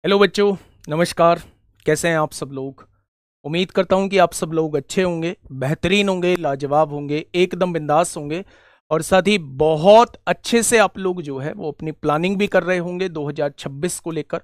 Hello बच्चों, नमस्कार। कैसे हैं आप सब लोग। उम्मीद करता हूं कि आप सब लोग अच्छे होंगे, बेहतरीन होंगे, लाजवाब होंगे, एकदम बिंदास होंगे और साथ ही बहुत अच्छे से आप लोग जो है वो अपनी प्लानिंग भी कर रहे होंगे 2026 को लेकर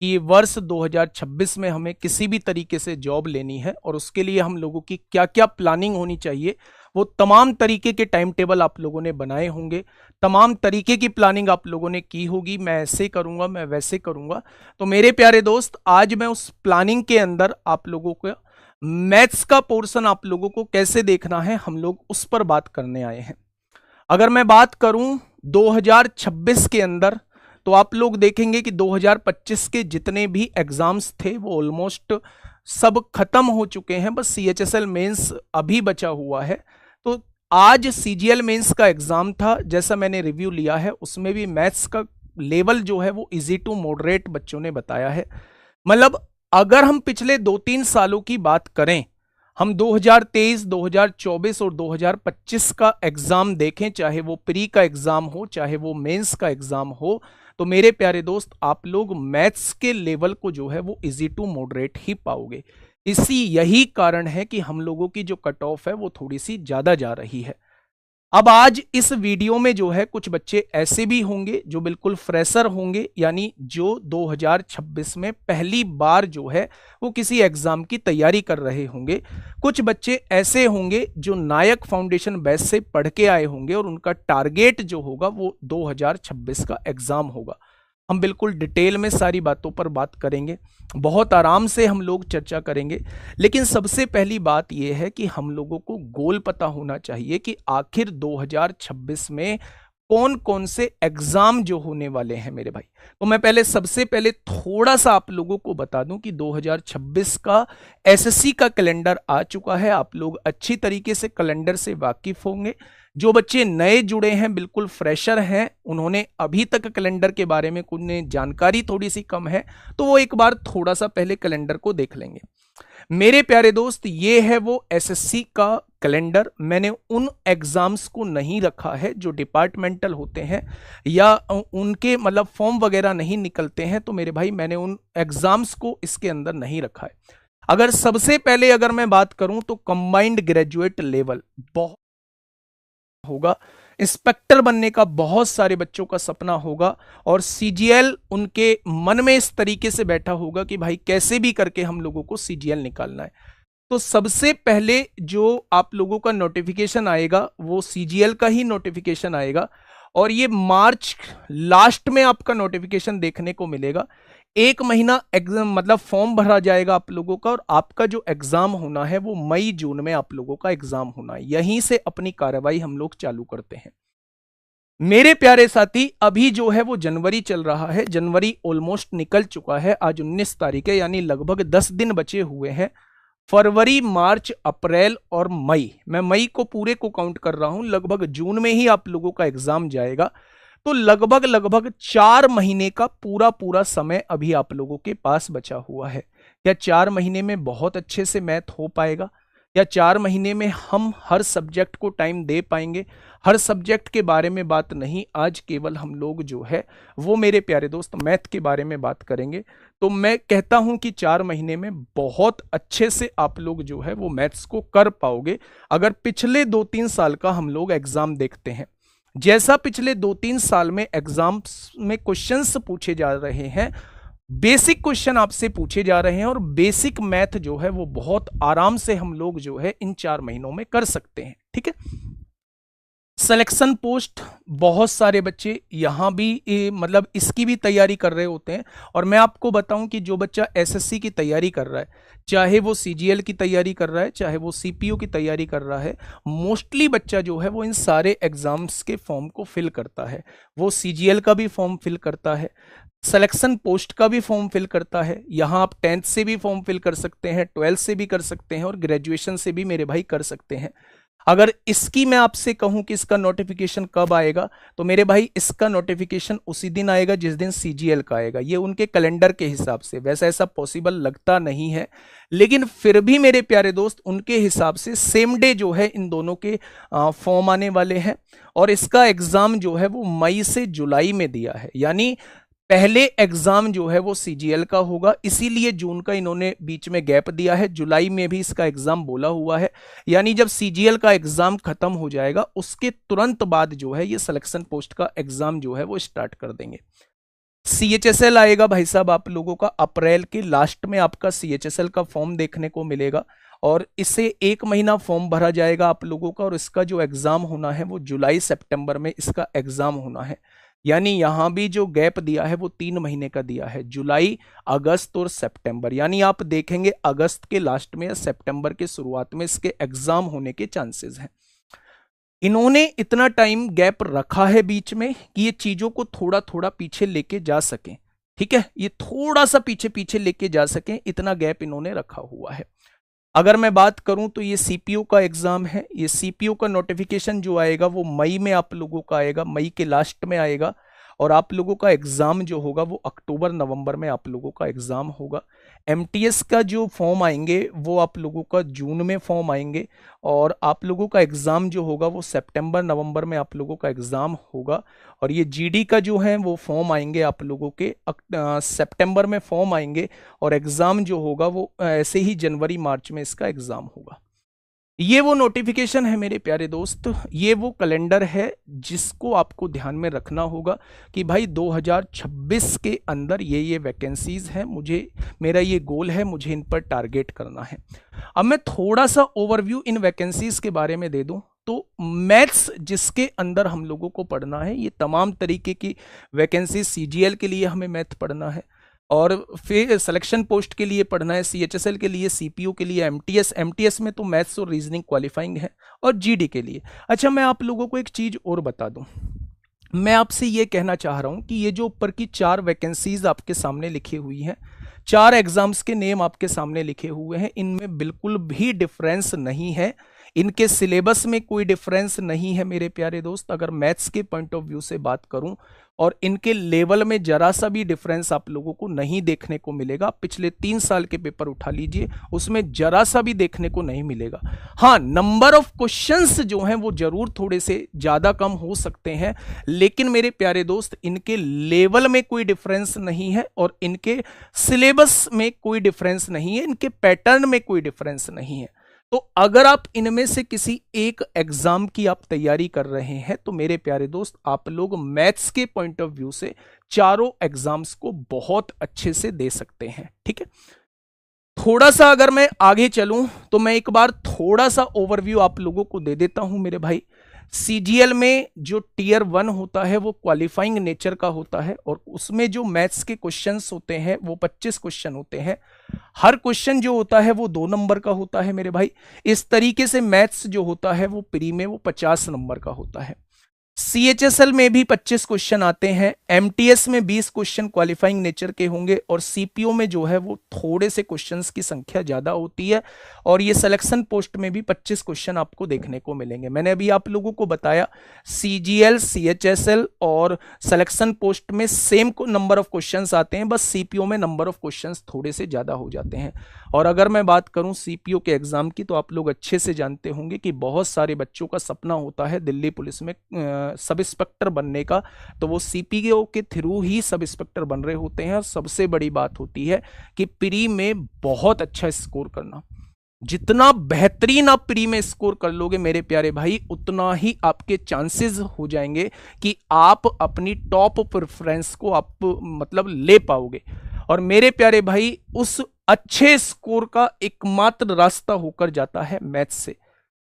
कि ये वर्ष 2026 में हमें किसी भी तरीके से जॉब लेनी है और उसके लिए हम लोगों की क्या क्या प्लानिंग होनी चाहिए, वो तमाम तरीके के टाइम टेबल आप लोगों ने बनाए होंगे, तमाम तरीके की प्लानिंग आप लोगों ने की होगी। मैं ऐसे करूंगा, मैं वैसे करूंगा। तो मेरे प्यारे दोस्त, आज मैं उस प्लानिंग के अंदर आप लोगों को मैथ्स का पोर्शन आप लोगों को कैसे देखना है, हम लोग उस पर बात करने आए हैं। अगर मैं बात करूं 2026 के अंदर, तो आप लोग देखेंगे कि 2025 के जितने भी एग्जाम्स थे वो ऑलमोस्ट सब खत्म हो चुके हैं। बस सीएचएसएल मेंस अभी बचा हुआ है। तो आज सीजीएल मेंस का एग्जाम था, जैसा मैंने रिव्यू लिया है उसमें भी मैथ्स का लेवल जो है वो इजी टू मॉडरेट बच्चों ने बताया है। मतलब अगर हम पिछले 2-3 सालों की बात करें, हम 2023, 2024 और 2025 का एग्जाम देखें, चाहे वो प्री का एग्जाम हो चाहे वो मेंस का एग्जाम हो, तो मेरे प्यारे दोस्त आप लोग मैथ्स के लेवल को जो है वो इजी टू मॉडरेट ही पाओगे। यही कारण है कि हम लोगों की जो कट ऑफ है वो थोड़ी सी ज्यादा जा रही है। अब आज इस वीडियो में जो है कुछ बच्चे ऐसे भी होंगे जो बिल्कुल फ्रेशर होंगे, यानी जो 2026 में पहली बार जो है वो किसी एग्जाम की तैयारी कर रहे होंगे। कुछ बच्चे ऐसे होंगे जो नायक फाउंडेशन बैच से पढ़ के आए होंगे और उनका टारगेट जो होगा वो 2026 का एग्जाम होगा। हम बिल्कुल डिटेल में सारी बातों पर बात करेंगे, बहुत आराम से हम लोग चर्चा करेंगे। लेकिन सबसे पहली बात यह है कि हम लोगों को गोल पता होना चाहिए कि आखिर 2026 में कौन कौन से एग्जाम जो होने वाले हैं मेरे भाई। तो मैं सबसे पहले थोड़ा सा आप लोगों को बता दूं कि 2026 का एसएससी का कैलेंडर आ चुका है। आप लोग अच्छी तरीके से कैलेंडर से वाकिफ होंगे। जो बच्चे नए जुड़े हैं, बिल्कुल फ्रेशर हैं, उन्होंने अभी तक कैलेंडर के बारे में कुछ जानकारी थोड़ी सी कम है, तो वो एक बार थोड़ा सा पहले कैलेंडर को देख लेंगे। मेरे प्यारे दोस्त, ये है वो एसएससी का कैलेंडर। मैंने उन एग्जाम्स को नहीं रखा है जो डिपार्टमेंटल होते हैं या उनके मतलब फॉर्म वगैरह नहीं निकलते हैं, तो मेरे भाई मैंने उन एग्जाम्स को इसके अंदर नहीं रखा है। अगर सबसे पहले अगर मैं बात करूं तो कंबाइंड ग्रेजुएट लेवल बहुत होगा। इंस्पेक्टर बनने का बहुत सारे बच्चों का सपना होगा और सीजीएल उनके मन में इस तरीके से बैठा होगा कि भाई कैसे भी करके हम लोगों को सीजीएल निकालना है। तो सबसे पहले जो आप लोगों का नोटिफिकेशन आएगा वो सीजीएल का ही नोटिफिकेशन आएगा और ये मार्च लास्ट में आपका नोटिफिकेशन देखने को मिलेगा। 1 महीना एग्जाम मतलब फॉर्म भरा जाएगा आप लोगों का और आपका जो एग्जाम होना है वो मई जून में आप लोगों का एग्जाम होना है। यहीं से अपनी कार्रवाई हम लोग चालू करते हैं। मेरे प्यारे साथी, अभी जो है वो जनवरी चल रहा है, जनवरी ऑलमोस्ट निकल चुका है। आज 19 तारीख है, यानी लगभग 10 दिन बचे हुए हैं। फरवरी, मार्च, अप्रैल और मई, मैं मई को पूरे को काउंट कर रहा हूं, लगभग जून में ही आप लोगों का एग्जाम जाएगा। तो लगभग 4 महीने का पूरा पूरा समय अभी आप लोगों के पास बचा हुआ है। क्या 4 महीने में बहुत अच्छे से मैथ हो पाएगा? या 4 महीने में हम हर सब्जेक्ट को टाइम दे पाएंगे? हर सब्जेक्ट के बारे में बात नहीं, आज केवल हम लोग जो है वो मेरे प्यारे दोस्त मैथ के बारे में बात करेंगे। तो मैं कहता हूं कि 4 महीने में बहुत अच्छे से आप लोग जो है वो मैथ्स को कर पाओगे। अगर पिछले 2-3 साल का हम लोग एग्जाम देखते हैं, जैसा पिछले 2-3 साल में एग्जाम्स में क्वेश्चंस पूछे जा रहे हैं, बेसिक क्वेश्चन आपसे पूछे जा रहे हैं और बेसिक मैथ जो है वो बहुत आराम से हम लोग जो है इन 4 महीनों में कर सकते हैं। ठीक है। सिलेक्शन पोस्ट, बहुत सारे बच्चे यहां भी मतलब इसकी भी तैयारी कर रहे होते हैं। और मैं आपको बताऊं कि जो बच्चा एसएससी की तैयारी कर रहा है, चाहे वो सीजीएल की तैयारी कर रहा है, चाहे वो सीपीओ की तैयारी कर रहा है, मोस्टली बच्चा जो है वो इन सारे एग्जाम्स के फॉर्म को फिल करता है। वो सीजीएल का भी फॉर्म फिल करता है, सिलेक्शन पोस्ट का भी फॉर्म फिल करता है। यहां आप 10th से भी फॉर्म फिल कर सकते हैं, 12th से भी कर सकते हैं और ग्रेजुएशन से भी मेरे भाई कर सकते हैं। अगर इसकी मैं आपसे कहूं कि इसका नोटिफिकेशन कब आएगा, तो मेरे भाई इसका नोटिफिकेशन उसी दिन आएगा जिस दिन सीजीएल का आएगा। ये उनके कैलेंडर के हिसाब से, वैसा ऐसा पॉसिबल लगता नहीं है, लेकिन फिर भी मेरे प्यारे दोस्त उनके हिसाब से सेम डे जो है इन दोनों के फॉर्म आने वाले हैं। और इसका एग्जाम जो है वो मई से जुलाई में दिया है, यानी पहले एग्जाम जो है वो सीजीएल का होगा, इसीलिए जून का इन्होंने बीच में गैप दिया है। जुलाई में भी इसका एग्जाम बोला हुआ है, यानी जब सीजीएल का एग्जाम खत्म हो जाएगा उसके तुरंत बाद जो है ये सिलेक्शन पोस्ट का एग्जाम जो है वो स्टार्ट कर देंगे। सीएचएसएल आएगा भाई साहब आप लोगों का अप्रैल के लास्ट में आपका सीएचएसएल का फॉर्म देखने को मिलेगा, और इससे 1 महीना फॉर्म भरा जाएगा आप लोगों का, और इसका जो एग्जाम होना है वो जुलाई सितंबर में इसका एग्जाम होना है। यानी यहां भी जो गैप दिया है वो 3 महीने का दिया है, जुलाई, अगस्त और सितंबर। यानी आप देखेंगे अगस्त के लास्ट में या सितंबर के शुरुआत में इसके एग्जाम होने के चांसेस हैं। इन्होंने इतना टाइम गैप रखा है बीच में कि ये चीजों को थोड़ा थोड़ा पीछे लेके जा सकें, ठीक है, ये थोड़ा सा पीछे पीछे लेके जा सकें, इतना गैप इन्होंने रखा हुआ है। अगर मैं बात करूं तो ये सीपीयू का एग्जाम है, ये सीपीयू का नोटिफिकेशन जो आएगा वो मई में आप लोगों का आएगा, मई के लास्ट में आएगा, और आप लोगों का एग्जाम जो होगा वो अक्टूबर नवंबर में आप लोगों का एग्जाम होगा। एमटीएस का जो फॉर्म आएंगे वो आप लोगों का जून में फॉर्म आएंगे, और आप लोगों का एग्जाम जो होगा वो सितंबर नवंबर में आप लोगों का एग्जाम होगा। और ये जीडी का जो है वो फॉर्म आएंगे आप लोगों के सितंबर में फॉर्म आएंगे, और एग्जाम जो होगा वो ऐसे ही जनवरी मार्च में इसका एग्जाम होगा। ये वो नोटिफिकेशन है मेरे प्यारे दोस्त, ये वो कैलेंडर है जिसको आपको ध्यान में रखना होगा कि भाई 2026 के अंदर ये वैकेंसीज हैं, मेरा ये गोल है, मुझे इन पर टारगेट करना है। अब मैं थोड़ा सा ओवरव्यू इन वैकेंसीज के बारे में दे दूं तो मैथ्स जिसके अंदर हम लोगों को पढ़ना है, ये तमाम तरीके की वैकेंसी, सीजीएल के लिए हमें मैथ पढ़ना है, और फिर सिलेक्शन पोस्ट के लिए पढ़ना है, सीएचएसएल के लिए, सीपीयू के लिए, एमटीएस में तो मैथ्स और रीजनिंग क्वालिफाइंग है, और जीडी के लिए। अच्छा, मैं आप लोगों को एक चीज और बता दूं, मैं आपसे ये कहना चाह रहा हूं कि ये जो ऊपर की 4 वैकेंसीज आपके सामने लिखी हुई हैं, 4 एग्जाम्स के नेम आपके सामने लिखे हुए हैं, इनमें बिल्कुल भी डिफरेंस नहीं है, इनके सिलेबस में कोई डिफरेंस नहीं है मेरे प्यारे दोस्त। अगर मैथ्स के पॉइंट ऑफ व्यू से बात करूं, और इनके लेवल में जरा सा भी डिफरेंस आप लोगों को नहीं देखने को मिलेगा। पिछले 3 साल के पेपर उठा लीजिए, उसमें जरा सा भी देखने को नहीं मिलेगा। हाँ, नंबर ऑफ क्वेश्चंस जो हैं वो जरूर थोड़े से ज्यादा कम हो सकते हैं, लेकिन मेरे प्यारे दोस्त इनके लेवल में कोई डिफरेंस नहीं है, और इनके सिलेबस में कोई डिफरेंस नहीं है, इनके पैटर्न में कोई डिफरेंस नहीं है। तो अगर आप इनमें से किसी एक एग्जाम की आप तैयारी कर रहे हैं तो मेरे प्यारे दोस्त आप लोग मैथ्स के पॉइंट ऑफ व्यू से चारों एग्जाम्स को बहुत अच्छे से दे सकते हैं, ठीक है। थोड़ा सा अगर मैं आगे चलूं तो मैं एक बार थोड़ा सा ओवरव्यू आप लोगों को दे देता हूं मेरे भाई। सीजीएल में जो टियर 1 होता है वो क्वालिफाइंग नेचर का होता है, और उसमें जो मैथ्स के क्वेश्चंस होते हैं वो 25 क्वेश्चन होते हैं। हर क्वेश्चन जो होता है वो 2 नंबर का होता है मेरे भाई। इस तरीके से मैथ्स जो होता है वो प्री में वो 50 नंबर का होता है। सीएचएसएल में भी 25 क्वेश्चन आते हैं, एमटीएस में 20 क्वेश्चन क्वालिफाइंग नेचर के होंगे, और सीपीओ में जो है वो थोड़े से क्वेश्चंस की संख्या ज्यादा होती है, और ये सिलेक्शन पोस्ट में भी 25 क्वेश्चन आपको देखने को मिलेंगे। मैंने अभी आप लोगों को बताया सीजीएल, सीएचएसएल और सिलेक्शन पोस्ट में सेम नंबर ऑफ क्वेश्चंस आते हैं, बस सीपीओ में नंबर ऑफ क्वेश्चंस थोड़े से ज्यादा हो जाते हैं। और अगर मैं बात करूं सीपीओ के एग्जाम की, तो आप लोग अच्छे से जानते होंगे कि बहुत सारे बच्चों का सपना होता है दिल्ली पुलिस में सब इंस्पेक्टर बनने का, तो वो सीपीओ के थ्रू ही सब इंस्पेक्टर बन रहे होते हैं। और सबसे बड़ी बात होती है कि प्री में बहुत अच्छा स्कोर करना, जितना बेहतरीन आप प्री में स्कोर कर लोगे मेरे प्यारे भाई, उतना ही आपके चांसेस हो जाएंगे कि आप अपनी टॉप प्रेफरेंस को आप मतलब ले पाओगे। और मेरे प्यारे भाई उस अच्छे स्कोर का एकमात्र रास्ता होकर जाता है मैथ्स से।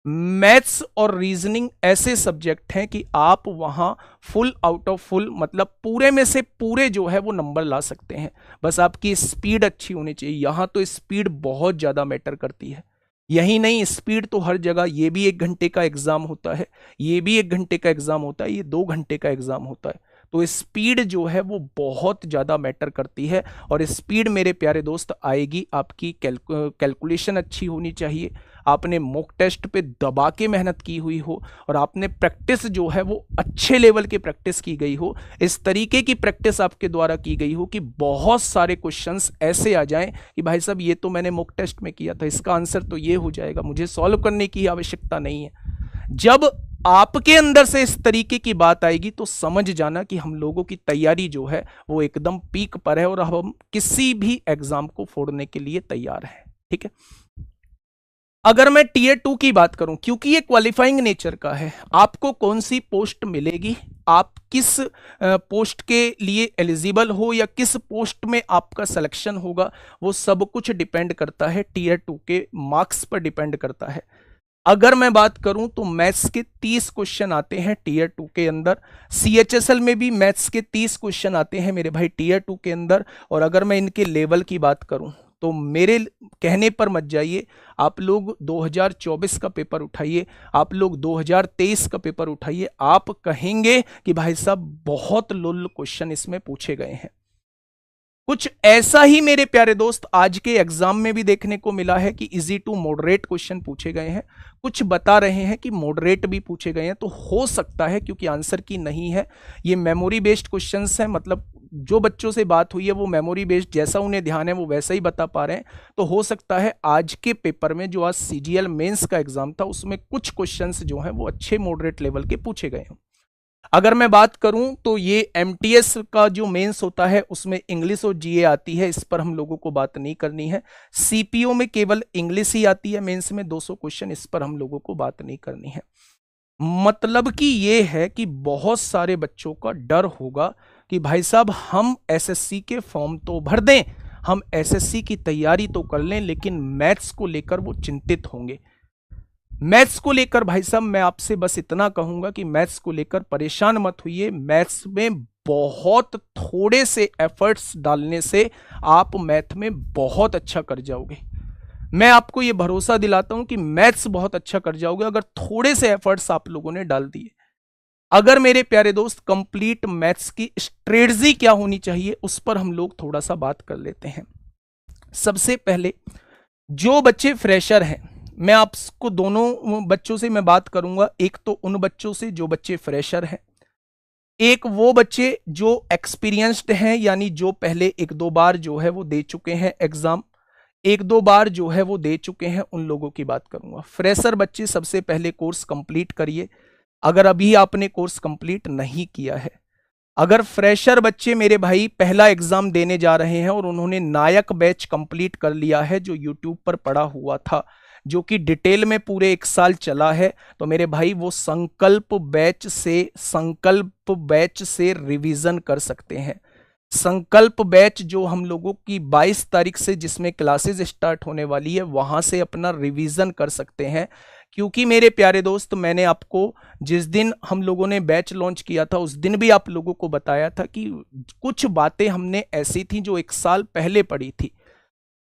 मैथ्स और रीजनिंग ऐसे सब्जेक्ट हैं कि आप वहां फुल आउट ऑफ फुल मतलब पूरे में से पूरे जो है वो नंबर ला सकते हैं, बस आपकी स्पीड अच्छी होनी चाहिए। यहां तो स्पीड बहुत ज्यादा मैटर करती है। यही नहीं, स्पीड तो हर जगह, ये भी 1 घंटे का एग्जाम होता है, ये भी 1 घंटे का एग्जाम होता है, ये 2 घंटे का एग्जाम होता है। तो स्पीड जो है वो बहुत ज़्यादा मैटर करती है। और स्पीड मेरे प्यारे दोस्त आएगी, आपकी कैलकुलेशन अच्छी होनी चाहिए, आपने मॉक टेस्ट पे दबा के मेहनत की हुई हो, और आपने प्रैक्टिस जो है वो अच्छे लेवल की प्रैक्टिस की गई हो। इस तरीके की प्रैक्टिस आपके द्वारा की गई हो कि बहुत सारे क्वेश्चंस ऐसे आ जाएं कि भाई साहब ये तो मैंने मॉक टेस्ट में किया था, इसका आंसर तो ये हो जाएगा, मुझे सॉल्व करने की आवश्यकता नहीं है। जब आपके अंदर से इस तरीके की बात आएगी तो समझ जाना कि हम लोगों की तैयारी जो है वो एकदम पीक पर है और हम किसी भी एग्जाम को फोड़ने के लिए तैयार हैं। ठीक है, अगर मैं टीयर 2 की बात करूं, क्योंकि ये क्वालिफाइंग नेचर का है, आपको कौन सी पोस्ट मिलेगी, आप किस पोस्ट के लिए एलिजिबल हो या किस पोस्ट में आपका सिलेक्शन होगा, वो सब कुछ डिपेंड करता है टीयर 2 के मार्क्स पर डिपेंड करता है। अगर मैं बात करूं तो मैथ्स के 30 क्वेश्चन आते हैं टीयर 2 के अंदर, सीएचएसएल में भी मैथ्स के 30 क्वेश्चन आते हैं मेरे भाई टीयर 2 के अंदर। और अगर मैं इनके लेवल की बात करूं तो मेरे कहने पर मत जाइए, आप लोग 2024 का पेपर उठाइए, आप लोग 2023 का पेपर उठाइए, आप कहेंगे कि भाई साहब बहुत लुल क्वेश्चन इसमें पूछे गए हैं। कुछ ऐसा ही मेरे प्यारे दोस्त आज के एग्जाम में भी देखने को मिला है कि इजी टू मॉडरेट क्वेश्चन पूछे गए हैं, कुछ बता रहे हैं कि मॉडरेट भी पूछे गए हैं। तो हो सकता है, क्योंकि आंसर की नहीं है, ये मेमोरी बेस्ड क्वेश्चंस हैं, मतलब जो बच्चों से बात हुई है वो मेमोरी बेस्ड, जैसा उन्हें ध्यान है वो वैसा ही बता पा रहे हैं। तो हो सकता है आज के पेपर में, जो आज सीजीएल मेंस का एग्जाम था, उसमें कुछ क्वेश्चंस जो हैं वो अच्छे मॉडरेट लेवल के पूछे गए हैं। अगर मैं बात करूं तो ये एमटीएस का जो मेंस होता है उसमें इंग्लिश और जीए आती है, इस पर हम लोगों को बात नहीं करनी है। सीपीओ में केवल इंग्लिश ही आती है मेंस में 200 क्वेश्चन, इस पर हम लोगों को बात नहीं करनी है। मतलब कि ये है कि बहुत सारे बच्चों का डर होगा कि भाई साहब हम एसएससी के फॉर्म तो भर दें, हम एसएससी की तैयारी तो कर लें, लेकिन मैथ्स को लेकर वो चिंतित होंगे। मैथ्स को लेकर भाई साहब मैं आपसे बस इतना कहूंगा कि मैथ्स को लेकर परेशान मत होइए। मैथ्स में बहुत थोड़े से एफर्ट्स डालने से आप मैथ में बहुत अच्छा कर जाओगे। मैं आपको यह भरोसा दिलाता हूं कि मैथ्स बहुत अच्छा कर जाओगे अगर थोड़े से एफर्ट्स आप लोगों ने डाल दिए। अगर मेरे प्यारे दोस्त कंप्लीट मैथ्स की स्ट्रेटजी क्या होनी चाहिए उस पर हम लोग थोड़ा सा बात कर लेते हैं। सबसे पहले जो बच्चे फ्रेशर हैं, मैं आपको दोनों बच्चों से मैं बात करूंगा, एक तो उन बच्चों से जो बच्चे फ्रेशर हैं, एक वो बच्चे जो एक्सपीरियंस्ड हैं, यानी जो पहले 1-2 बार जो है वो दे चुके हैं एग्जाम, 1-2 बार जो है वो दे चुके हैं, उन लोगों की बात करूंगा। फ्रेशर बच्चे सबसे पहले कोर्स कंप्लीट करिए, अगर अभी आपने कोर्स कंप्लीट नहीं किया है। अगर फ्रेशर बच्चे मेरे भाई पहला एग्जाम देने जा रहे हैं और उन्होंने नायक बैच कंप्लीट कर लिया है जो यूट्यूब पर पड़ा हुआ था, जो कि डिटेल में पूरे 1 साल चला है, तो मेरे भाई वो संकल्प बैच से रिवीजन कर सकते हैं। संकल्प बैच जो हम लोगों की 22 तारीख से जिसमें क्लासेस स्टार्ट होने वाली है, वहां से अपना रिवीजन कर सकते हैं। क्योंकि मेरे प्यारे दोस्त, मैंने आपको जिस दिन हम लोगों ने बैच लॉन्च किया था उस दिन भी आप लोगों को बताया था कि कुछ बातें हमने ऐसी थी जो 1 साल पहले पढ़ी थी।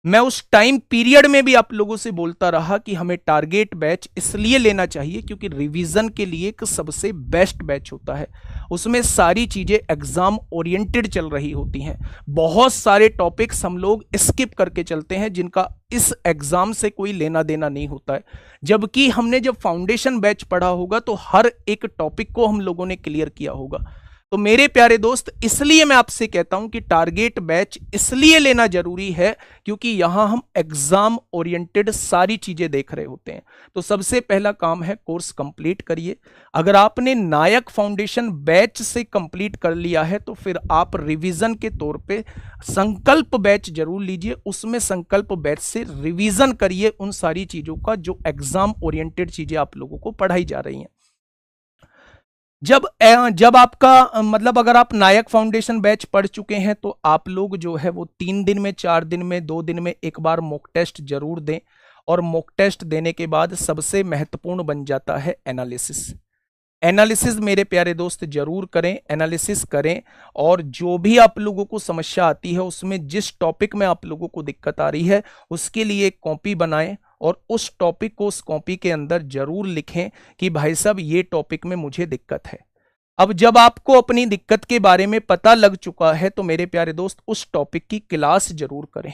मैं उस टाइम पीरियड में भी आप लोगों से बोलता रहा कि हमें टारगेट बैच इसलिए लेना चाहिए क्योंकि रिवीजन के लिए एक सबसे बेस्ट बैच होता है, उसमें सारी चीजें एग्जाम ओरिएंटेड चल रही होती हैं। बहुत सारे टॉपिक्स हम लोग स्किप करके चलते हैं जिनका इस एग्जाम से कोई लेना देना नहीं होता है, जबकि हमने जब फाउंडेशन बैच पढ़ा होगा तो हर एक टॉपिक को हम लोगों ने क्लियर किया होगा। तो मेरे प्यारे दोस्त, इसलिए मैं आपसे कहता हूं कि टारगेट बैच इसलिए लेना जरूरी है क्योंकि यहां हम एग्जाम ओरिएंटेड सारी चीजें देख रहे होते हैं। तो सबसे पहला काम है कोर्स कंप्लीट करिए। अगर आपने नायक फाउंडेशन बैच से कंप्लीट कर लिया है तो फिर आप रिवीजन के तौर पे संकल्प बैच जरूर लीजिए, उसमें संकल्प बैच से रिवीजन करिए उन सारी चीजों का जो एग्जाम ओरिएंटेड चीजें आप लोगों को पढ़ाई जा रही हैं। जब आपका मतलब अगर आप नायक फाउंडेशन बैच पढ़ चुके हैं तो आप लोग जो है वो 3 दिन में, 4 दिन में, 2 दिन में एक बार मॉक टेस्ट जरूर दें। और मॉक टेस्ट देने के बाद सबसे महत्वपूर्ण बन जाता है एनालिसिस। एनालिसिस मेरे प्यारे दोस्त जरूर करें, एनालिसिस करें। और जो भी आप लोगों को समस्या आती है उसमें जिस टॉपिक में आप लोगों को दिक्कत आ रही है उसके लिए एक कॉपी बनाएं और उस टॉपिक को उस कॉपी के अंदर जरूर लिखें कि भाई साहब ये टॉपिक में मुझे दिक्कत है। अब जब आपको अपनी दिक्कत के बारे में पता लग चुका है तो मेरे प्यारे दोस्त उस टॉपिक की क्लास जरूर करें।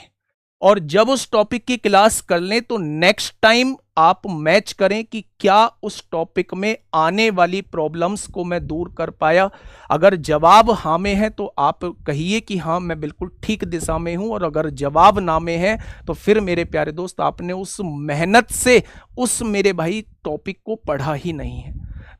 और जब उस टॉपिक की क्लास कर लें तो नेक्स्ट टाइम आप मैच करें कि क्या उस टॉपिक में आने वाली प्रॉब्लम्स को मैं दूर कर पाया। अगर जवाब हाँ में है तो आप कहिए कि हाँ मैं बिल्कुल ठीक दिशा में हूं, और अगर जवाब ना में है तो फिर मेरे प्यारे दोस्त आपने उस मेहनत से उस मेरे भाई टॉपिक को पढ़ा ही नहीं है।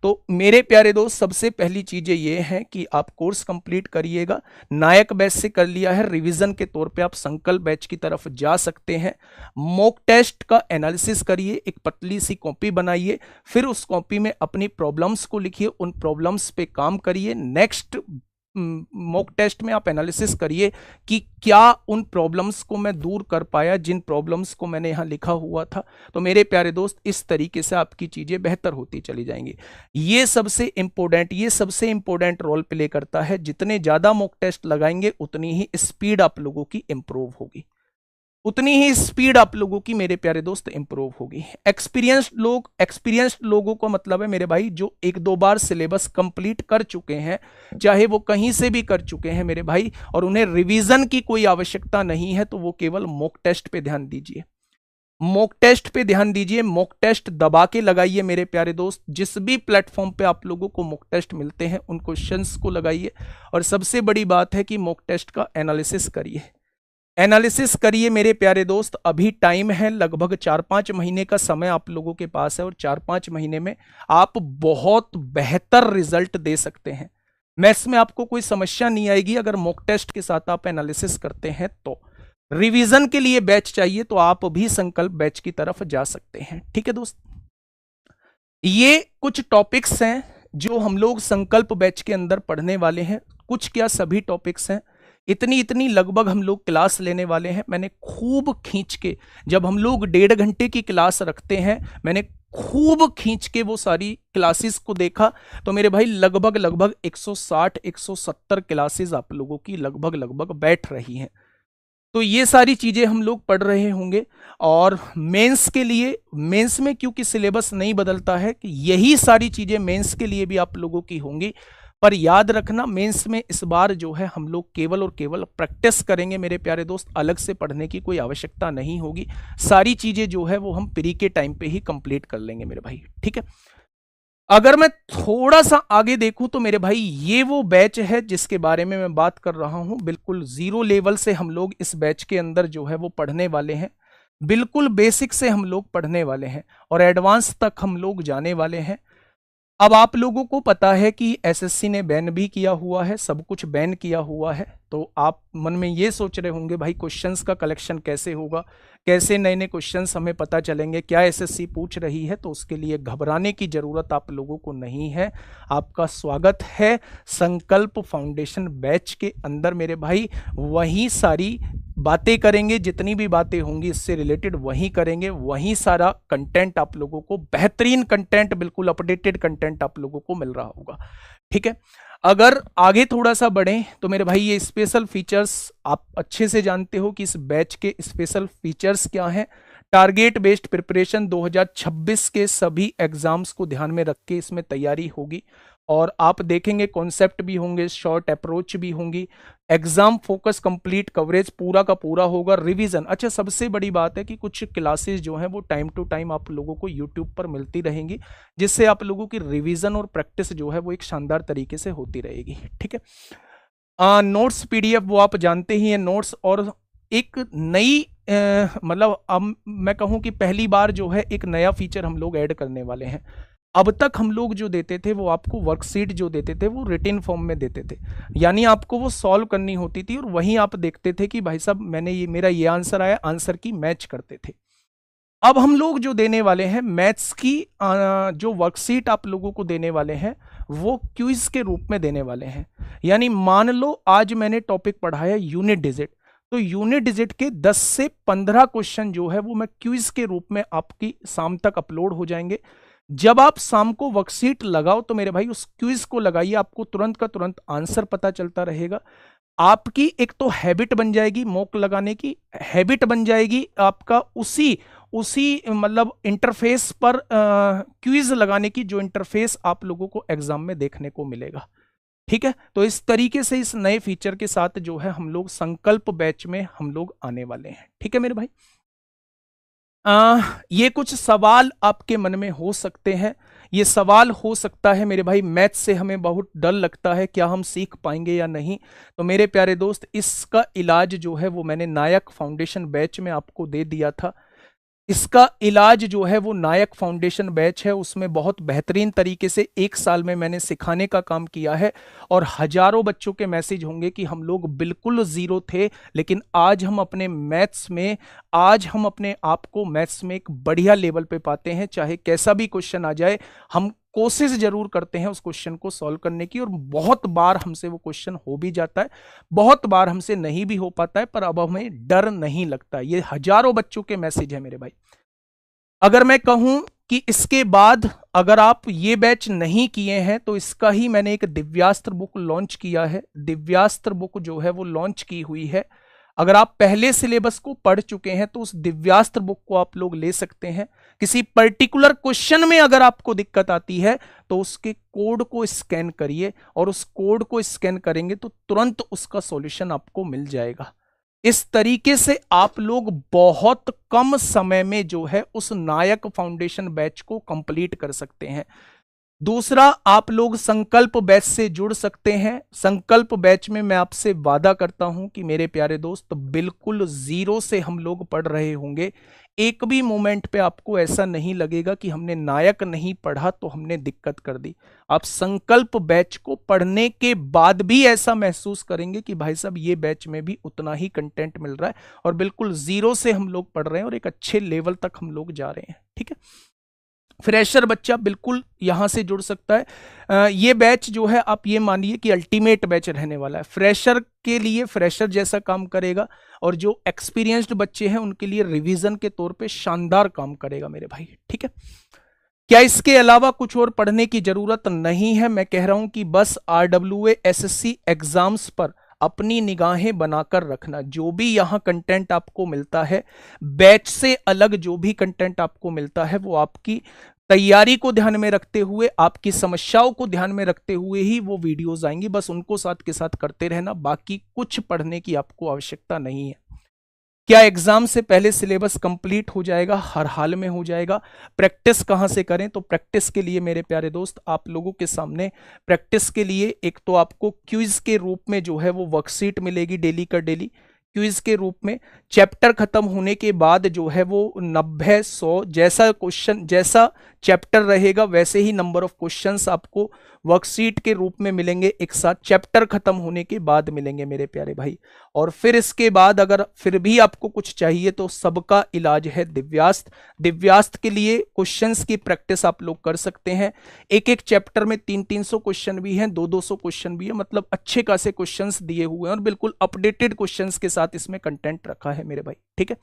तो मेरे प्यारे दोस्त, सबसे पहली चीजें ये हैं कि आप कोर्स कंप्लीट करिएगा। नायक बैच से कर लिया है, रिवीजन के तौर पे आप संकल्प बैच की तरफ जा सकते हैं। मॉक टेस्ट का एनालिसिस करिए, एक पतली सी कॉपी बनाइए, फिर उस कॉपी में अपनी प्रॉब्लम्स को लिखिए, उन प्रॉब्लम्स पे काम करिए। नेक्स्ट मॉक टेस्ट में आप एनालिसिस करिए कि क्या उन प्रॉब्लम्स को मैं दूर कर पाया जिन प्रॉब्लम्स को मैंने यहां लिखा हुआ था। तो मेरे प्यारे दोस्त, इस तरीके से आपकी चीजें बेहतर होती चली जाएंगी। ये सबसे इंपॉर्टेंट रोल प्ले करता है। जितने ज्यादा मॉक टेस्ट लगाएंगे उतनी ही स्पीड आप लोगों की इंप्रूव होगी, उतनी ही स्पीड आप लोगों की मेरे प्यारे दोस्त इंप्रूव होगी। एक्सपीरियंस्ड लोगों का मतलब है मेरे भाई, जो एक दो बार सिलेबस कंप्लीट कर चुके हैं, चाहे वो कहीं से भी कर चुके हैं मेरे भाई, और उन्हें रिवीजन की कोई आवश्यकता नहीं है, तो वो केवल मॉक टेस्ट पे ध्यान दीजिए। मॉक टेस्ट पे ध्यान दीजिए, मॉक टेस्ट दबा के लगाइए मेरे प्यारे दोस्त। जिस भी प्लेटफॉर्म पे आप लोगों को मॉक टेस्ट मिलते हैं उन क्वेश्चंस को लगाइए, और सबसे बड़ी बात है कि मॉक टेस्ट का एनालिसिस करिए। एनालिसिस करिए मेरे प्यारे दोस्त। अभी टाइम है, लगभग 4-5 महीने का समय आप लोगों के पास है, और 4-5 महीने में आप बहुत बेहतर रिजल्ट दे सकते हैं। मैथ्स में आपको कोई समस्या नहीं आएगी अगर मॉक टेस्ट के साथ आप एनालिसिस करते हैं। तो रिवीजन के लिए बैच चाहिए तो आप भी संकल्प बैच की तरफ जा सकते हैं। ठीक है दोस्त, ये कुछ टॉपिक्स हैं जो हम लोग संकल्प बैच के अंदर पढ़ने वाले हैं। कुछ क्या, सभी टॉपिक्स हैं। इतनी लगभग हम लोग क्लास लेने वाले हैं। मैंने खूब खींच के, जब हम लोग 1.5 घंटे की क्लास रखते हैं, मैंने खूब खींच के वो सारी क्लासेस को देखा, तो मेरे भाई लगभग 160-170 क्लासेस आप लोगों की लगभग बैठ रही हैं। तो ये सारी चीजें हम लोग पढ़ रहे होंगे। और मेंस के लिए, मेंस में क्योंकि सिलेबस नहीं बदलता है, कि यही सारी चीजें मेंस के लिए भी आप लोगों की होंगी। पर याद रखना, मेंस में इस बार जो है हम लोग केवल और केवल प्रैक्टिस करेंगे मेरे प्यारे दोस्त। अलग से पढ़ने की कोई आवश्यकता नहीं होगी। सारी चीजें जो है वो हम प्री के टाइम पे ही कंप्लीट कर लेंगे मेरे भाई। ठीक है, अगर मैं थोड़ा सा आगे देखूं तो मेरे भाई, ये वो बैच है जिसके बारे में मैं बात कर रहा हूं। बिल्कुल जीरो लेवल से हम लोग इस बैच के अंदर जो है वो पढ़ने वाले हैं। बिल्कुल बेसिक से हम लोग पढ़ने वाले हैं और एडवांस तक हम लोग जाने वाले हैं। अब आप लोगों को पता है कि एसएससी ने बैन भी किया हुआ है, सब कुछ बैन किया हुआ है। तो आप मन में ये सोच रहे होंगे भाई क्वेश्चंस का कलेक्शन कैसे होगा, कैसे नए नए क्वेश्चंस हमें पता चलेंगे, क्या एसएससी पूछ रही है। तो उसके लिए घबराने की जरूरत आप लोगों को नहीं है। आपका स्वागत है संकल्प फाउंडेशन बैच के अंदर मेरे भाई। वही सारी बातें करेंगे, जितनी भी बातें होंगी इससे रिलेटेड वही करेंगे। वही सारा कंटेंट आप लोगों को, बेहतरीन कंटेंट, बिल्कुल अपडेटेड कंटेंट आप लोगों को मिल रहा होगा। ठीक है, अगर आगे थोड़ा सा बढ़ें तो मेरे भाई, ये स्पेशल फीचर्स आप अच्छे से जानते हो कि इस बैच के स्पेशल फीचर्स क्या हैं। टारगेट बेस्ड प्रिपरेशन 2026 के सभी एग्जाम्स को ध्यान में रख के इसमें तैयारी होगी। और आप देखेंगे कॉन्सेप्ट भी होंगे, शॉर्ट अप्रोच भी होंगी, एग्जाम फोकस कंप्लीट कवरेज पूरा का पूरा होगा, रिवीजन। अच्छा, सबसे बड़ी बात है कि कुछ क्लासेस जो हैं वो टाइम टू टाइम आप लोगों को यूट्यूब पर मिलती रहेंगी, जिससे आप लोगों की रिवीजन और प्रैक्टिस जो है वो एक शानदार तरीके से होती रहेगी। ठीक है, नोट्स पीडीएफ वो आप जानते ही हैं, नोट्स। और एक नई मतलब अब मैं कहूं कि पहली बार जो है एक नया फीचर हम लोग ऐड करने वाले हैं। अब तक हम लोग जो देते थे वो आपको वर्कशीट जो देते थे वो रिटन फॉर्म में देते थे, यानी आपको वो सॉल्व करनी होती थी और वहीं आप देखते थे कि भाई साहब मैंने ये, मेरा ये आंसर आया, आंसर की मैच करते थे। अब हम लोग जो देने वाले हैं मैथ्स की जो वर्कशीट आप लोगों को देने वाले हैं वो क्विज के रूप में देने वाले हैं। यानी मान लो आज मैंने टॉपिक पढ़ाया यूनिट डिजिट, तो यूनिट डिजिट के 10 से 15 क्वेश्चन जो है वो मैं क्विज के रूप में आपकी शाम तक अपलोड हो जाएंगे। जब आप शाम को वर्कशीट लगाओ तो मेरे भाई उस क्विज को लगाइए, आपको तुरंत का तुरंत आंसर पता चलता रहेगा। आपकी एक तो हैबिट बन जाएगी, मॉक लगाने की हैबिट बन जाएगी, आपका उसी मतलब इंटरफेस पर क्विज लगाने की जो इंटरफेस आप लोगों को एग्जाम में देखने को मिलेगा। ठीक है, तो इस तरीके से इस नए फीचर के साथ जो है हम लोग संकल्प बैच में हम लोग आने वाले हैं। ठीक है मेरे भाई, ये कुछ सवाल आपके मन में हो सकते हैं। ये सवाल हो सकता है मेरे भाई, मैथ से हमें बहुत डर लगता है, क्या हम सीख पाएंगे या नहीं। तो मेरे प्यारे दोस्त, इसका इलाज जो है वो मैंने नायक फाउंडेशन बैच में आपको दे दिया था। इसका इलाज जो है वो नायक फाउंडेशन बैच है, उसमें बहुत बेहतरीन तरीके से 1 साल में मैंने सिखाने का काम किया है। और हजारों बच्चों के मैसेज होंगे कि हम लोग बिल्कुल जीरो थे, लेकिन आज हम अपने मैथ्स में, आज हम अपने आप को मैथ्स में एक बढ़िया लेवल पे पाते हैं। चाहे कैसा भी क्वेश्चन आ जाए, हम कोशिश जरूर करते हैं उस क्वेश्चन को सॉल्व करने की, और बहुत बार हमसे वो क्वेश्चन हो भी जाता है, बहुत बार हमसे नहीं भी हो पाता है, पर अब हमें डर नहीं लगता। ये हजारों बच्चों के मैसेज है मेरे भाई। अगर मैं कहूं कि इसके बाद अगर आप ये बैच नहीं किए हैं, तो इसका ही मैंने एक दिव्यास्त्र बुक लॉन्च किया है। दिव्यास्त्र बुक जो है वो लॉन्च की हुई है। अगर आप पहले सिलेबस को पढ़ चुके हैं तो उस दिव्यास्त्र बुक को आप लोग ले सकते हैं। किसी पर्टिकुलर क्वेश्चन में अगर आपको दिक्कत आती है तो उसके कोड को स्कैन करिए, और उस कोड को स्कैन करेंगे तो तुरंत उसका सॉल्यूशन आपको मिल जाएगा। इस तरीके से आप लोग बहुत कम समय में जो है उस नायक फाउंडेशन बैच को कंप्लीट कर सकते हैं। दूसरा, आप लोग संकल्प बैच से जुड़ सकते हैं। संकल्प बैच में मैं आपसे वादा करता हूं कि मेरे प्यारे दोस्त, बिल्कुल जीरो से हम लोग पढ़ रहे होंगे। एक भी मोमेंट पे आपको ऐसा नहीं लगेगा कि हमने नायक नहीं पढ़ा तो हमने दिक्कत कर दी। आप संकल्प बैच को पढ़ने के बाद भी ऐसा महसूस करेंगे कि भाई साहब ये बैच में भी उतना ही कंटेंट मिल रहा है, और बिल्कुल जीरो से हम लोग पढ़ रहे हैं और एक अच्छे लेवल तक हम लोग जा रहे हैं। ठीक है, फ्रेशर बच्चा बिल्कुल यहां से जुड़ सकता है। ये बैच जो है आप ये मानिए कि अल्टीमेट बैच रहने वाला है। फ्रेशर के लिए फ्रेशर जैसा काम करेगा, और जो एक्सपीरियंस्ड बच्चे हैं उनके लिए रिवीजन के तौर पे शानदार काम करेगा मेरे भाई। ठीक है, क्या इसके अलावा कुछ और पढ़ने की जरूरत नहीं है? मैं कह रहा हूं कि बस RWA SSC एग्जाम्स पर अपनी निगाहें बनाकर रखना। जो भी यहां कंटेंट आपको मिलता है, बैच से अलग जो भी कंटेंट आपको मिलता है, वो आपकी तैयारी को ध्यान में रखते हुए, आपकी समस्याओं को ध्यान में रखते हुए ही वो वीडियोस आएंगी। बस उनको साथ के साथ करते रहना, बाकी कुछ पढ़ने की आपको आवश्यकता नहीं है। क्या एग्जाम से पहले सिलेबस कंप्लीट हो जाएगा? हर हाल में हो जाएगा। प्रैक्टिस कहां से करें? तो प्रैक्टिस के लिए मेरे प्यारे दोस्त, आप लोगों के सामने प्रैक्टिस के लिए एक तो आपको क्विज के रूप में जो है वो वर्कशीट मिलेगी डेली का डेली। क्विज के रूप में चैप्टर खत्म होने के बाद जो है वो 90, 100 जैसा क्वेश्चन, जैसा चैप्टर रहेगा वैसे ही नंबर ऑफ क्वेश्चंस आपको वर्कशीट के रूप में मिलेंगे, एक साथ चैप्टर खत्म होने के बाद मिलेंगे मेरे प्यारे भाई। और फिर इसके बाद अगर फिर भी आपको कुछ चाहिए तो सबका इलाज है दिव्यास्त्र। दिव्यास्त्र के लिए क्वेश्चंस की प्रैक्टिस आप लोग कर सकते हैं। एक एक चैप्टर में 300-300 क्वेश्चन भी हैं, 200-200 क्वेश्चन भी है, मतलब अच्छे खासे क्वेश्चंस दिए हुए हैं और बिल्कुल अपडेटेड क्वेश्चंस के साथ इसमें कंटेंट रखा है मेरे भाई। ठीक है,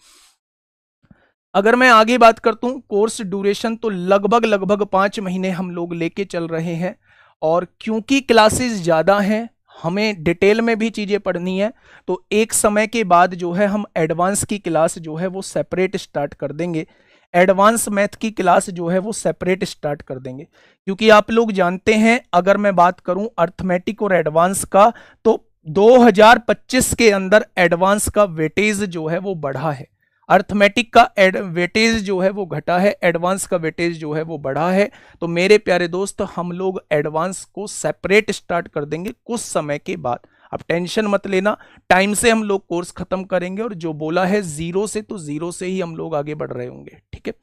अगर मैं आगे बात करता हूं कोर्स ड्यूरेशन, तो लगभग 5 महीने हम लोग लेके चल रहे हैं। और क्योंकि क्लासेस ज़्यादा हैं, हमें डिटेल में भी चीज़ें पढ़नी है, तो एक समय के बाद जो है हम एडवांस की क्लास जो है वो सेपरेट स्टार्ट कर देंगे। एडवांस मैथ की क्लास जो है वो सेपरेट स्टार्ट कर देंगे, क्योंकि आप लोग जानते हैं, अगर मैं बात करूं अर्थमेटिक और एडवांस का, तो 2025 के अंदर एडवांस का वेटेज जो है वो बढ़ा है, अर्थमेटिक का वेटेज जो है वो घटा है, एडवांस का वेटेज जो है वो बढ़ा है। तो मेरे प्यारे दोस्त, हम लोग एडवांस को सेपरेट स्टार्ट कर देंगे कुछ समय के बाद। अब टेंशन मत लेना, टाइम से हम लोग कोर्स खत्म करेंगे, और जो बोला है जीरो से, तो जीरो से ही हम लोग आगे बढ़ रहे होंगे। ठीक है,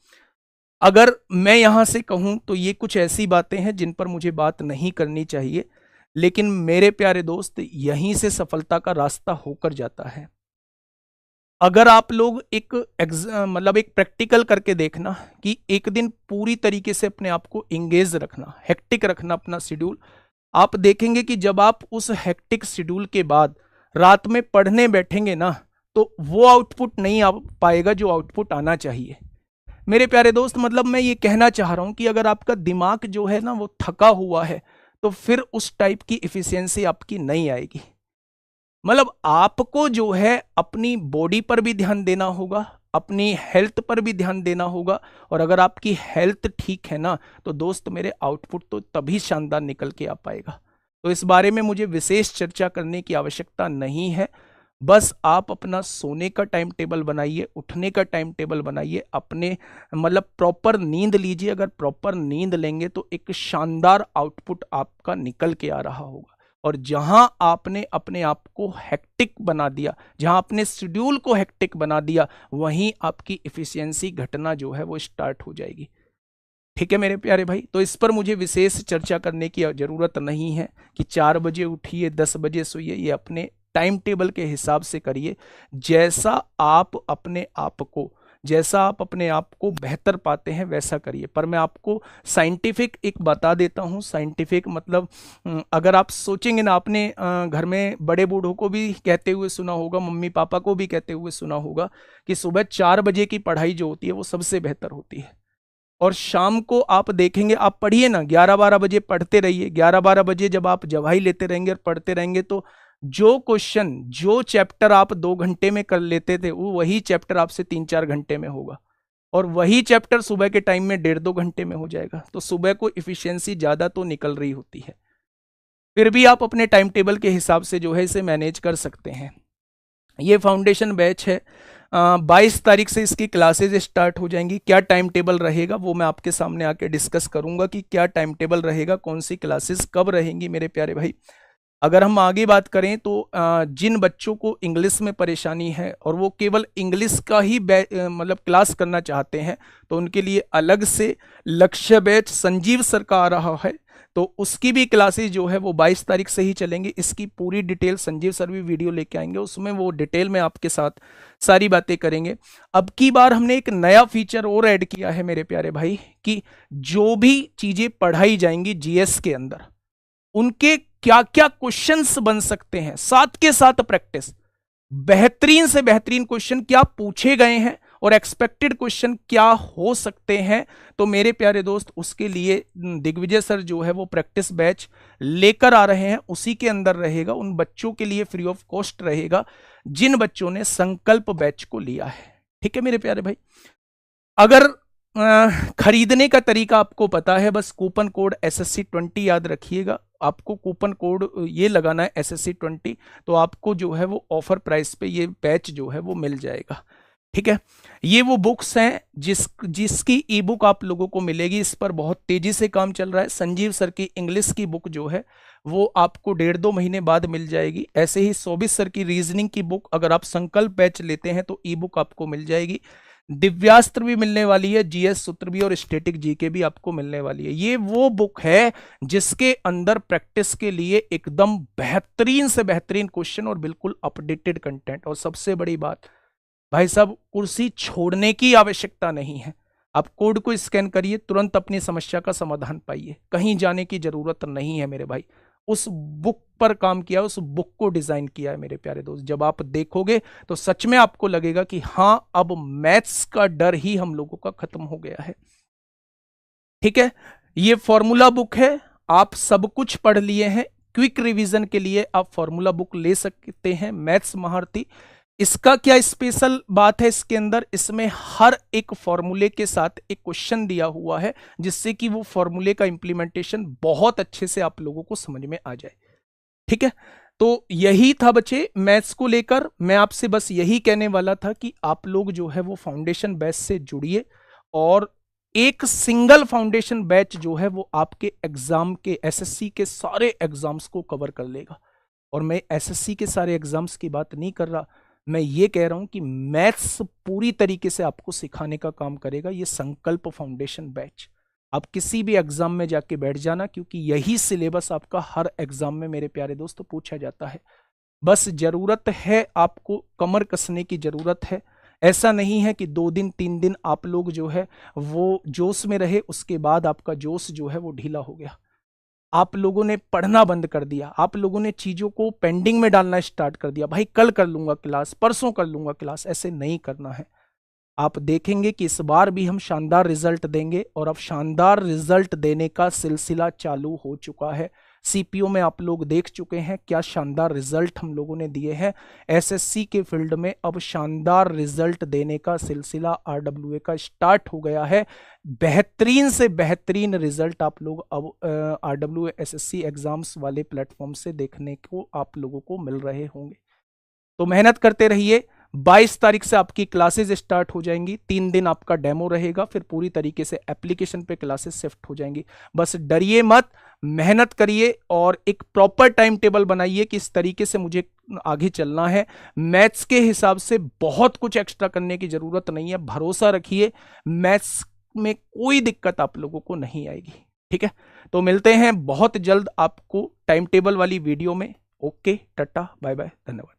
अगर मैं यहां से कहूं तो ये कुछ ऐसी बातें हैं जिन पर मुझे बात नहीं करनी चाहिए, लेकिन मेरे प्यारे दोस्त, यहीं से सफलता का रास्ता होकर जाता है। अगर आप लोग एक मतलब एक प्रैक्टिकल करके देखना कि एक दिन पूरी तरीके से अपने आप को इंगेज रखना, हेक्टिक रखना अपना शेड्यूल, आप देखेंगे कि जब आप उस हेक्टिक शेड्यूल के बाद रात में पढ़ने बैठेंगे ना, तो वो आउटपुट नहीं आ पाएगा जो आउटपुट आना चाहिए। मेरे प्यारे दोस्त, मतलब मैं ये कहना चाह रहा हूं कि अगर आपका दिमाग जो है ना वो थका हुआ है, तो फिर उस टाइप की इफिशियंसी आपकी नहीं आएगी। मतलब आपको जो है अपनी बॉडी पर भी ध्यान देना होगा, अपनी हेल्थ पर भी ध्यान देना होगा, और अगर आपकी हेल्थ ठीक है ना, तो दोस्त मेरे आउटपुट तो तभी शानदार निकल के आ पाएगा। तो इस बारे में मुझे विशेष चर्चा करने की आवश्यकता नहीं है। बस आप अपना सोने का टाइम टेबल बनाइए, उठने का टाइम टेबल बनाइए, अपने मतलब प्रॉपर नींद लीजिए। अगर प्रॉपर नींद लेंगे तो एक शानदार आउटपुट आपका निकल के आ रहा होगा। और जहां आपने अपने आप को हेक्टिक बना दिया, जहां आपने शेड्यूल को हेक्टिक बना दिया, वहीं आपकी इफिशियंसी घटना जो है वो स्टार्ट हो जाएगी। ठीक है मेरे प्यारे भाई, तो इस पर मुझे विशेष चर्चा करने की जरूरत नहीं है कि 4 बजे उठिए 10 बजे सोइए, ये अपने टाइम टेबल के हिसाब से करिए। जैसा आप अपने आप को बेहतर पाते हैं वैसा करिए। पर मैं आपको साइंटिफिक एक बता देता हूं। साइंटिफिक मतलब अगर आप सोचेंगे ना, आपने घर में बड़े बूढ़ों को भी कहते हुए सुना होगा, मम्मी पापा को भी कहते हुए सुना होगा कि सुबह 4 बजे की पढ़ाई जो होती है वो सबसे बेहतर होती है। और शाम को आप देखेंगे, आप पढ़िए ना, 11-12 बजे पढ़ते रहिए। 11-12 बजे जब आप जवाही लेते रहेंगे और पढ़ते रहेंगे तो जो क्वेश्चन, जो चैप्टर आप 2 घंटे में कर लेते थे, वो वही चैप्टर आपसे 3-4 घंटे में होगा, और वही चैप्टर सुबह के टाइम में 1.5-2 घंटे में हो जाएगा। तो सुबह को इफिशियंसी ज्यादा तो निकल रही होती है। फिर भी आप अपने टाइम टेबल के हिसाब से जो है इसे मैनेज कर सकते हैं। ये फाउंडेशन बैच है, 22 तारीख से इसकी क्लासेज स्टार्ट हो जाएंगी। क्या टाइम टेबल रहेगा वो मैं आपके सामने आके डिस्कस करूंगा कि क्या टाइम टेबल रहेगा, कौन सी क्लासेस कब रहेंगी मेरे प्यारे भाई। अगर हम आगे बात करें तो जिन बच्चों को इंग्लिश में परेशानी है और वो केवल इंग्लिश का ही मतलब क्लास करना चाहते हैं, तो उनके लिए अलग से लक्ष्य बैच संजीव सर का आ रहा है। तो उसकी भी क्लासेस जो है वो 22 तारीख से ही चलेंगी। इसकी पूरी डिटेल संजीव सर भी वीडियो लेके आएंगे, उसमें वो डिटेल में आपके साथ सारी बातें करेंगे। अब की बार हमने एक नया फीचर और ऐड किया है मेरे प्यारे भाई, कि जो भी चीजें पढ़ाई जाएंगी जीएस के अंदर, उनके क्या क्या क्वेश्चंस बन सकते हैं, साथ के साथ प्रैक्टिस, बेहतरीन से बेहतरीन क्वेश्चन क्या पूछे गए हैं और एक्सपेक्टेड क्वेश्चन क्या हो सकते हैं। तो मेरे प्यारे दोस्त, उसके लिए दिग्विजय सर जो है वो प्रैक्टिस बैच लेकर आ रहे हैं। उसी के अंदर रहेगा, उन बच्चों के लिए फ्री ऑफ कॉस्ट रहेगा जिन बच्चों ने संकल्प बैच को लिया है। ठीक है मेरे प्यारे भाई, अगर खरीदने का तरीका आपको पता है, बस कूपन कोड SSC20 याद रखिएगा। आपको कूपन कोड ये लगाना है SSC20, तो आपको जो है वो ऑफर प्राइस पे ये बैच जो है वो मिल जाएगा। ठीक है, ये वो बुक्स हैं जिसकी ई बुक आप लोगों को मिलेगी। इस पर बहुत तेजी से काम चल रहा है। संजीव सर की इंग्लिश की बुक जो है वो आपको 1.5-2 महीने बाद मिल जाएगी। ऐसे ही सोबिस सर की रीजनिंग की बुक अगर आप संकल्प बैच लेते हैं तो ई बुक आपको मिल जाएगी। दिव्यास्त्र भी मिलने वाली है, जीएस सूत्र भी और स्टैटिक जीके भी आपको मिलने वाली है। ये वो बुक है जिसके अंदर प्रैक्टिस के लिए एकदम बेहतरीन से बेहतरीन क्वेश्चन और बिल्कुल अपडेटेड कंटेंट। और सबसे बड़ी बात भाई साहब, कुर्सी छोड़ने की आवश्यकता नहीं है। आप कोड को स्कैन करिए, तुरंत अपनी समस्या का समाधान पाइए, कहीं जाने की जरूरत नहीं है मेरे भाई। उस बुक पर काम किया, उस बुक को डिजाइन किया है मेरे प्यारे दोस्त। जब आप देखोगे तो सच में आपको लगेगा कि हां, अब मैथ्स का डर ही हम लोगों का खत्म हो गया है। ठीक है, ये फॉर्मूला बुक है, आप सब कुछ पढ़ लिए हैं। क्विक रिवीजन के लिए आप फॉर्मूला बुक ले सकते हैं, मैथ्स महारथी। इसका क्या स्पेशल बात है इसके अंदर, इसमें हर एक फॉर्मूले के साथ एक क्वेश्चन दिया हुआ है, जिससे कि वो फॉर्मूले का इंप्लीमेंटेशन बहुत अच्छे से आप लोगों को समझ में आ जाए। ठीक है, तो यही था बच्चे मैथ्स को लेकर। मैं आपसे बस यही कहने वाला था कि आप लोग जो है वो फाउंडेशन बैच से जुड़िए, और एक सिंगल फाउंडेशन बैच जो है वो आपके एग्जाम के, एसएससी के सारे एग्जाम्स को कवर कर लेगा। और मैं एसएससी के सारे एग्जाम्स की बात नहीं कर रहा, मैं ये कह रहा हूं कि मैथ्स पूरी तरीके से आपको सिखाने का काम करेगा ये संकल्प फाउंडेशन बैच। आप किसी भी एग्जाम में जाके बैठ जाना, क्योंकि यही सिलेबस आपका हर एग्जाम में मेरे प्यारे दोस्तों पूछा जाता है। बस जरूरत है आपको कमर कसने की जरूरत है। ऐसा नहीं है कि 2 दिन 3 दिन आप लोग जो है वो जोश में रहे, उसके बाद आपका जोश जो है वो ढीला हो गया, आप लोगों ने पढ़ना बंद कर दिया, आप लोगों ने चीजों को पेंडिंग में डालना स्टार्ट कर दिया। भाई कल कर लूंगा क्लास, परसों कर लूंगा क्लास, ऐसे नहीं करना है। आप देखेंगे कि इस बार भी हम शानदार रिजल्ट देंगे, और अब शानदार रिजल्ट देने का सिलसिला चालू हो चुका है। सीपीओ में आप लोग देख चुके हैं क्या शानदार रिजल्ट हम लोगों ने दिए हैं। एसएससी के फील्ड में अब शानदार रिजल्ट देने का सिलसिला आरडब्ल्यूए का स्टार्ट हो गया है। बेहतरीन से बेहतरीन रिजल्ट आप लोग अब आरडब्ल्यूए एसएससी एग्जाम्स वाले प्लेटफॉर्म से देखने को आप लोगों को मिल रहे होंगे। तो मेहनत करते रहिए, 22 तारीख से आपकी क्लासेस स्टार्ट हो जाएंगी, 3 दिन आपका डेमो रहेगा, फिर पूरी तरीके से एप्लीकेशन पे क्लासेस शिफ्ट हो जाएंगी। बस डरिए मत, मेहनत करिए और एक प्रॉपर टाइम टेबल बनाइए कि इस तरीके से मुझे आगे चलना है। मैथ्स के हिसाब से बहुत कुछ एक्स्ट्रा करने की जरूरत नहीं है, भरोसा रखिए, मैथ्स में कोई दिक्कत आप लोगों को नहीं आएगी। ठीक है, तो मिलते हैं बहुत जल्द आपको टाइम टेबल वाली वीडियो में। ओके, टाटा, बाय बाय, धन्यवाद।